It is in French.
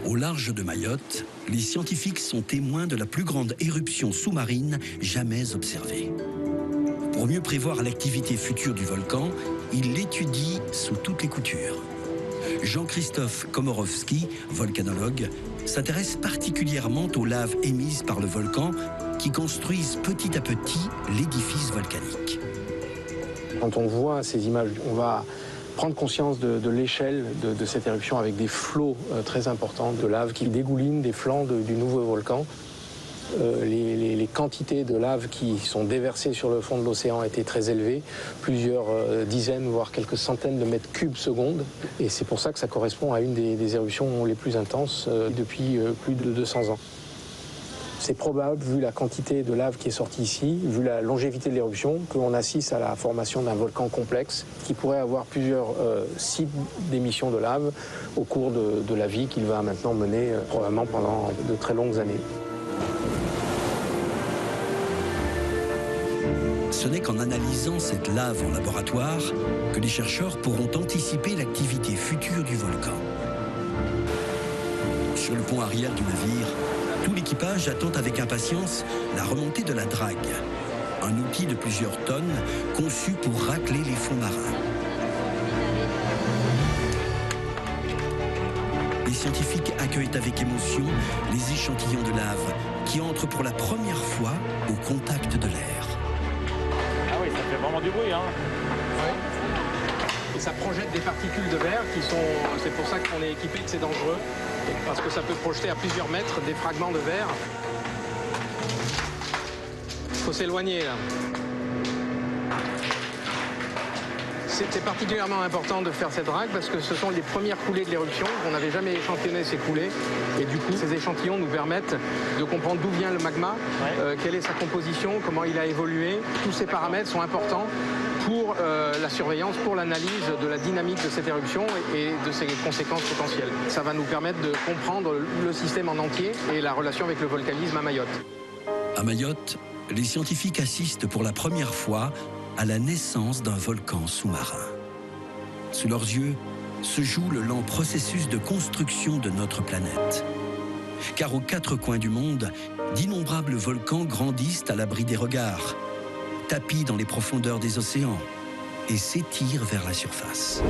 Au large de Mayotte, les scientifiques sont témoins de la plus grande éruption sous-marine jamais observée. Pour mieux prévoir l'activité future du volcan, ils l'étudient sous toutes les coutures. Jean-Christophe Komorowski, volcanologue, s'intéresse particulièrement aux laves émises par le volcan qui construisent petit à petit l'édifice volcanique. Quand on voit ces images, on va prendre conscience de l'échelle de cette éruption avec des flots très importants de lave qui dégoulinent des flancs du nouveau volcan. Les quantités de lave qui sont déversées sur le fond de l'océan étaient très élevées, plusieurs dizaines, voire quelques centaines de mètres cubes secondes. Et c'est pour ça que ça correspond à une des éruptions les plus intenses depuis plus de 200 ans. C'est probable, vu la quantité de lave qui est sortie ici, vu la longévité de l'éruption, qu'on assiste à la formation d'un volcan complexe qui pourrait avoir plusieurs sites d'émission de lave au cours de la vie qu'il va maintenant mener probablement pendant de très longues années. Ce n'est qu'en analysant cette lave en laboratoire que les chercheurs pourront anticiper l'activité future du volcan. Sur le pont arrière du navire, tout l'équipage attend avec impatience la remontée de la drague, un outil de plusieurs tonnes conçu pour racler les fonds marins. Les scientifiques accueillent avec émotion les échantillons de lave qui entrent pour la première fois au contact de l'air. Ah oui, ça fait vraiment du bruit, hein. Ouais. Et ça projette des particules de verre qui sont... C'est pour ça qu'on est équipé que c'est dangereux. Parce que ça peut projeter à plusieurs mètres des fragments de verre. Il faut s'éloigner là. C'était particulièrement important de faire cette drague parce que ce sont les premières coulées de l'éruption. On n'avait jamais échantillonné ces coulées. Et du coup, ces échantillons nous permettent de comprendre d'où vient le magma, quelle est sa composition, comment il a évolué. Tous ces paramètres sont importants pour la surveillance, pour l'analyse de la dynamique de cette éruption et de ses conséquences potentielles. Ça va nous permettre de comprendre le système en entier et la relation avec le volcanisme à Mayotte. À Mayotte, les scientifiques assistent pour la première fois à la naissance d'un volcan sous-marin. Sous leurs yeux se joue le lent processus de construction de notre planète. Car aux quatre coins du monde, d'innombrables volcans grandissent à l'abri des regards, tapis dans les profondeurs des océans et s'étirent vers la surface.